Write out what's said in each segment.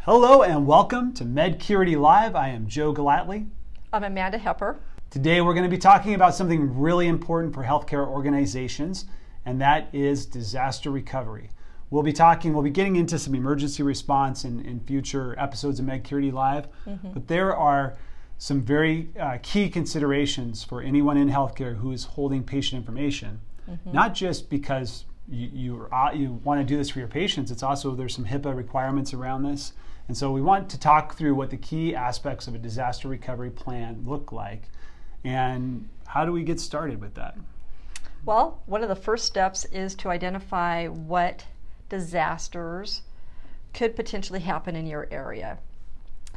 Hello and welcome to Medcurity Live. I am Joe Gellatly. I'm Amanda Hepper. Today we're going to be talking about something really important for healthcare organizations, and that is disaster recovery. We'll be getting into some emergency response in future episodes of Medcurity Live, but there are some very key considerations for anyone in healthcare who is holding patient information, not just because you want to do this for your patients. It's also, there's some HIPAA requirements around this. And so we want to talk through what the key aspects of a disaster recovery plan look like and how do we get started with that? Well, one of the first steps is to identify what disasters could potentially happen in your area.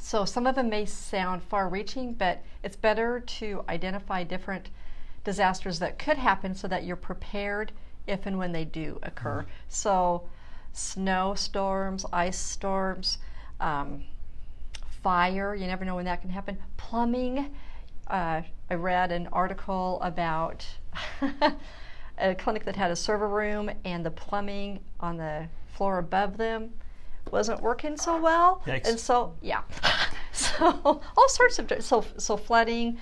So some of them may sound far-reaching, but it's better to identify different disasters that could happen so that you're prepared if and when they do occur. So snowstorms, ice storms, fire, you never know when that can happen. Plumbing, I read an article about a clinic that had a server room and the plumbing on the floor above them wasn't working so well. Yikes. And so, yeah, so all sorts of, so flooding,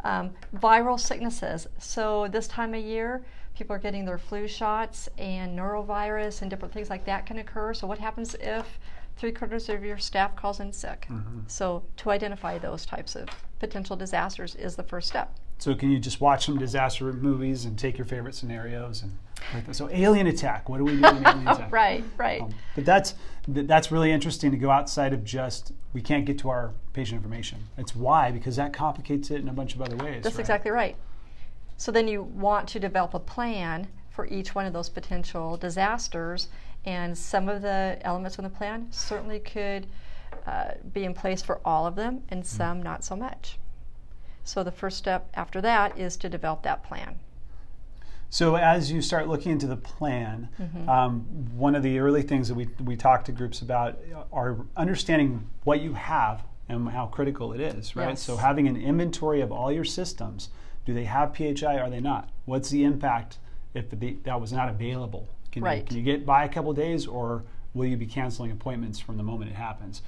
viral sicknesses. So this time of year, people are getting their flu shots and norovirus and different things like that can occur. So what happens if 3/4 of your staff calls in sick? So to identify those types of potential disasters is the first step. So can you just watch some disaster movies and take your favorite scenarios and like that? So alien attack, what do we do in alien attack? Right. But that's really interesting to go outside of just, we can't get to our patient information. It's why, because that complicates it in a bunch of other ways. That's exactly right. So then you want to develop a plan for each one of those potential disasters, and some of the elements in the plan certainly could be in place for all of them, and some not so much. So the first step after that is to develop that plan. So as you start looking into the plan, one of the early things that we talk to groups about are understanding what you have and how critical it is, right? Yes. So having an inventory of all your systems. Do they have PHI? Are they not? What's the impact if that was not available? Can you get by a couple of days, or will you be canceling appointments from the moment it happens?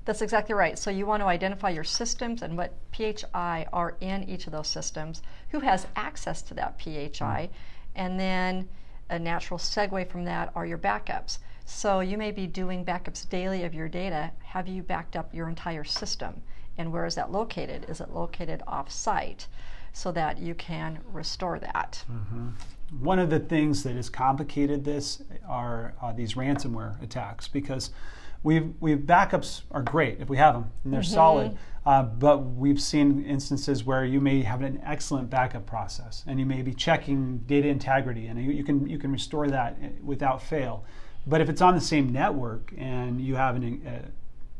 That's exactly right. So you want to identify your systems and what PHI are in each of those systems, who has access to that PHI, and then a natural segue from that are your backups. So you may be doing backups daily of your data. Have you backed up your entire system? And where is that located? Is it located off-site so that you can restore that? One of the things that has complicated this are these ransomware attacks, because backups are great if we have them and they're solid, but we've seen instances where you may have an excellent backup process and you may be checking data integrity and you can restore that without fail. But if it's on the same network and you have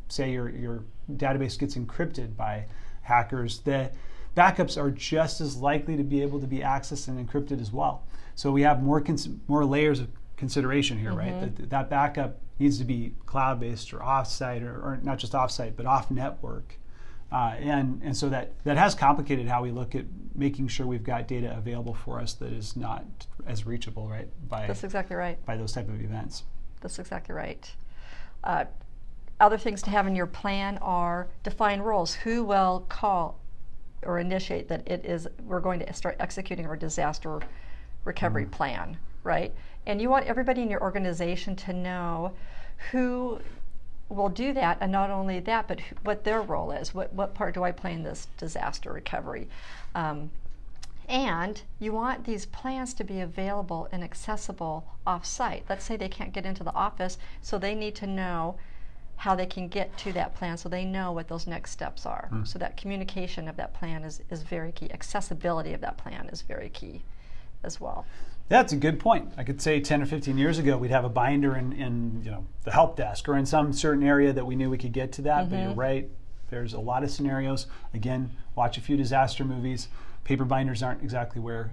say your database gets encrypted by hackers, the backups are just as likely to be able to be accessed and encrypted as well. So we have more layers of consideration here, right? That backup needs to be cloud-based or off-site, or not just off-site, but off-network. And so that has complicated how we look at making sure we've got data available for us that is not as reachable, right? That's exactly right. By those type of events. That's exactly right. Other things to have in your plan are define roles. Who will call or initiate that we're going to start executing our disaster recovery plan, right? And you want everybody in your organization to know who will do that, and not only that, but what their role is. What part do I play in this disaster recovery? And you want these plans to be available and accessible off-site. Let's say they can't get into the office, so they need to know how they can get to that plan, so they know what those next steps are. So that communication of that plan is very key. Accessibility of that plan is very key as well. That's a good point. I could say 10 or 15 years ago, we'd have a binder in the help desk or in some certain area that we knew we could get to that. But you're right, there's a lot of scenarios. Again, watch a few disaster movies. Paper binders aren't exactly where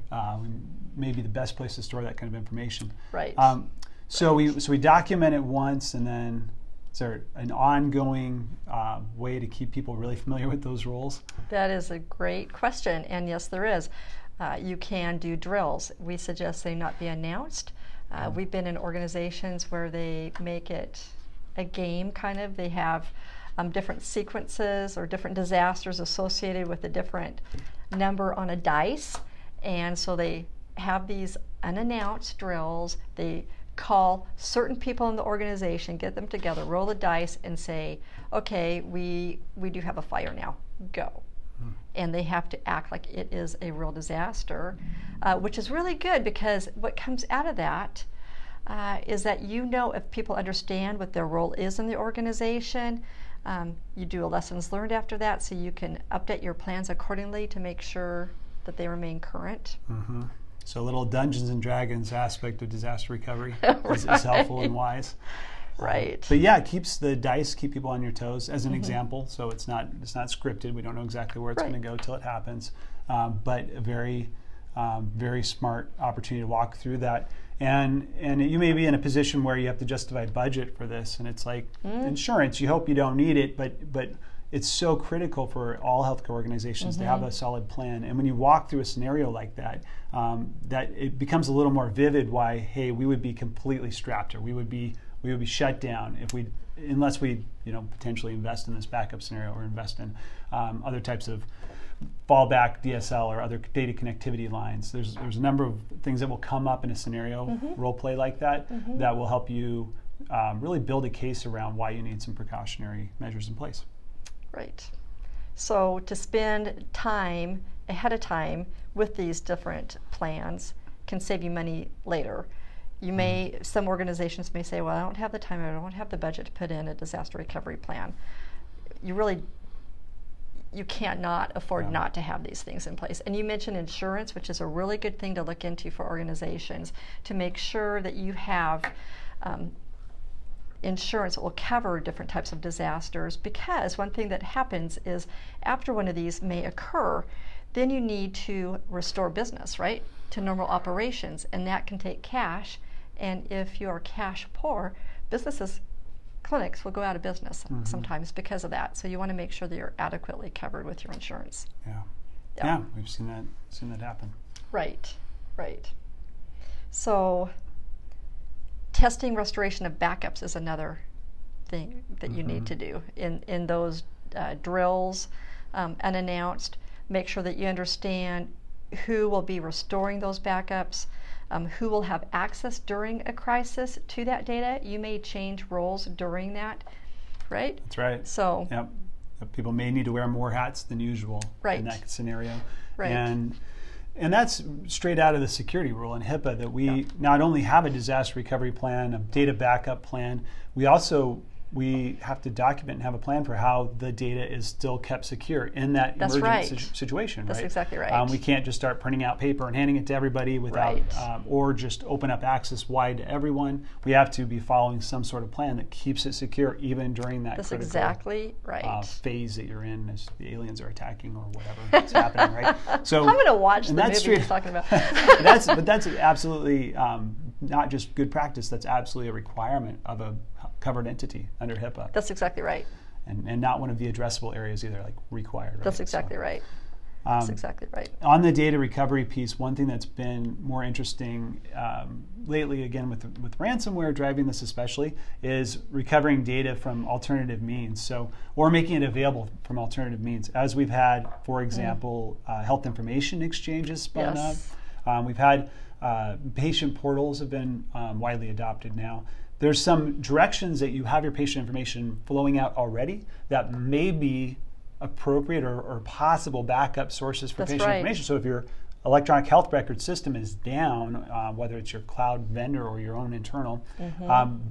maybe the best place to store that kind of information. Right. So we document it once, and then is there an ongoing way to keep people really familiar with those roles? That is a great question, and yes, there is. You can do drills. We suggest they not be announced. We've been in organizations where they make it a game kind of. They have different sequences or different disasters associated with a different number on a dice. And so they have these unannounced drills. They call certain people in the organization, get them together, roll the dice, and say, okay, we do have a fire now, go. And they have to act like it is a real disaster, which is really good, because what comes out of that is that you know if people understand what their role is in the organization. You do a lessons learned after that, so you can update your plans accordingly to make sure that they remain current. Mm-hmm. So a little Dungeons and Dragons aspect of disaster recovery is helpful and wise. Right. But yeah, it keeps the dice, keep people on your toes as an example. So it's not scripted. We don't know exactly where it's going to go till it happens. But a very smart opportunity to walk through that. And you may be in a position where you have to justify budget for this, and it's like insurance. You hope you don't need it, but it's so critical for all healthcare organizations to have a solid plan. And when you walk through a scenario like that, that it becomes a little more vivid why, hey, we would be completely strapped, or we would be shut down unless we potentially invest in this backup scenario or invest in other types of fallback DSL or other data connectivity lines. There's a number of things that will come up in a scenario role play like that that will help you really build a case around why you need some precautionary measures in place. Right. So to spend time ahead of time with these different plans can save you money later. You may, some organizations may say, well, I don't have the time, I don't have the budget to put in a disaster recovery plan. You can't not afford not to have these things in place. And you mentioned insurance, which is a really good thing to look into for organizations, to make sure that you have insurance that will cover different types of disasters, because one thing that happens is after one of these may occur, then you need to restore business, right, to normal operations, and that can take cash. And if you are cash poor, clinics will go out of business sometimes because of that. So you want to make sure that you're adequately covered with your insurance. Yeah, we've seen that happen. Right. So testing restoration of backups is another thing that you need to do in those drills, unannounced. Make sure that you understand who will be restoring those backups, who will have access during a crisis to that data. You may change roles during that, right? That's right. So, people may need to wear more hats than usual in that scenario. Right. And that's straight out of the security rule in HIPAA, that we not only have a disaster recovery plan, a data backup plan, we have to document and have a plan for how the data is still kept secure in that emergent situation. That's exactly right. We can't just start printing out paper and handing it to everybody without, or just open up access wide to everyone. We have to be following some sort of plan that keeps it secure even during that That's critical exactly right. Phase that you're in as the aliens are attacking or whatever is happening, right? So I'm going to watch the movie you're talking about. that's absolutely not just good practice. That's absolutely a requirement of a covered entity under HIPAA. That's exactly right. And not one of the addressable areas either, like required. Right? That's exactly right. That's exactly right. On the data recovery piece, one thing that's been more interesting lately, again with ransomware driving this especially, is recovering data from alternative means. Or making it available from alternative means. As we've had, for example, health information exchanges spun up. We've had patient portals have been widely adopted now. There's some directions that you have your patient information flowing out already that may be appropriate or possible backup sources for patient information. So if your electronic health record system is down, whether it's your cloud vendor or your own internal,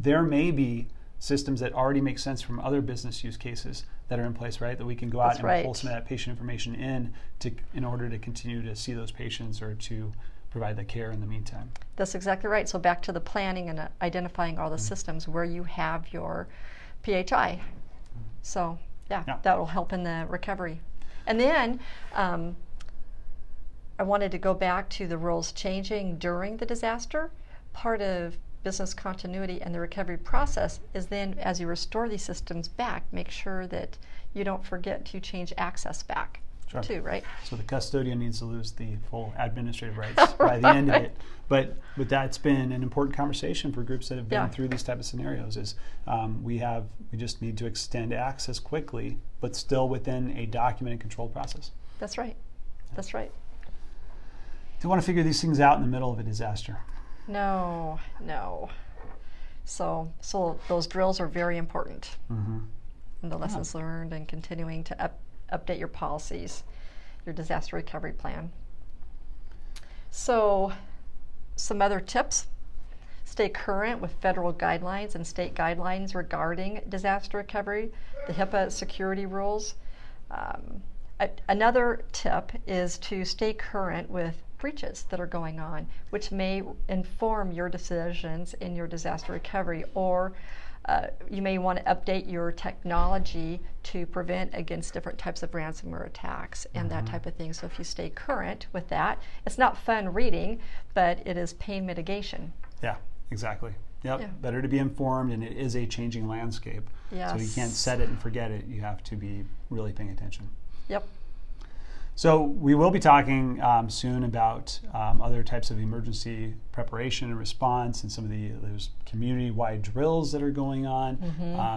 there may be systems that already make sense from other business use cases that are in place, right? That we can go out and pull some of that patient information in order to continue to see those patients or to provide the care in the meantime. That's exactly right. So back to the planning and identifying all the systems where you have your PHI. So that will help in the recovery. And then I wanted to go back to the rules changing during the disaster. Part of business continuity and the recovery process is then, as you restore these systems back, make sure that you don't forget to change access back. too, right? So the custodian needs to lose the full administrative rights by the end of it. But that's been an important conversation for groups that have been through these type of scenarios. Is we just need to extend access quickly, but still within a documented, controlled process. That's right. That's right. Don't want to figure these things out in the middle of a disaster. No. So those drills are very important. Mm-hmm. And the lessons learned, and continuing to update your policies, your disaster recovery plan. So some other tips: stay current with federal guidelines and state guidelines regarding disaster recovery, the HIPAA security rules. Another tip is to stay current with breaches that are going on, which may inform your decisions in your disaster recovery, or you may want to update your technology to prevent against different types of ransomware attacks and that type of thing. So if you stay current with that, it's not fun reading, but it is pain mitigation. Yeah, exactly. Yep. Yeah. Better to be informed, and it is a changing landscape. Yes. So you can't set it and forget it. You have to be really paying attention. Yep. So we will be talking soon about other types of emergency preparation and response, and some of those community-wide drills that are going on.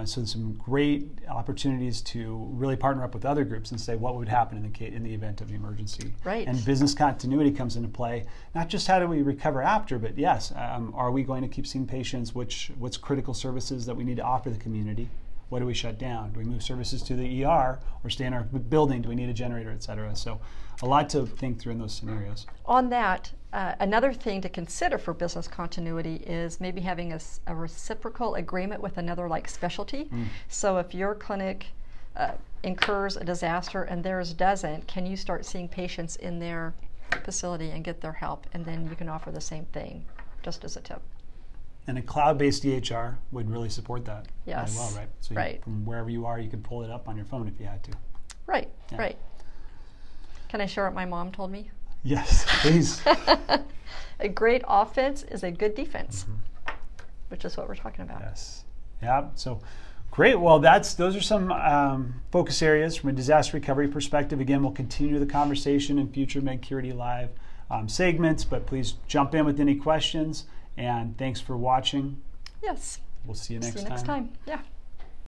So there's some great opportunities to really partner up with other groups and say what would happen in the event of emergency. Right. And business continuity comes into play. Not just how do we recover after, but yes, are we going to keep seeing patients? What's critical services that we need to offer the community? What do we shut down? Do we move services to the ER or stay in our building? Do we need a generator, et cetera? So a lot to think through in those scenarios. On that, another thing to consider for business continuity is maybe having a reciprocal agreement with another specialty. So if your clinic incurs a disaster and theirs doesn't, can you start seeing patients in their facility and get their help? And then you can offer the same thing, just as a tip. And a cloud-based EHR would really support that Yes. really well, right? So from wherever you are, you could pull it up on your phone if you had to. Right, right. Can I share what my mom told me? Yes, please. A great offense is a good defense, which is what we're talking about. Yes. Yeah, so great. Well, those are some focus areas from a disaster recovery perspective. Again, we'll continue the conversation in future Medcurity Live segments, but please jump in with any questions. And thanks for watching. Yes. We'll see you next time. See you next time. Yeah.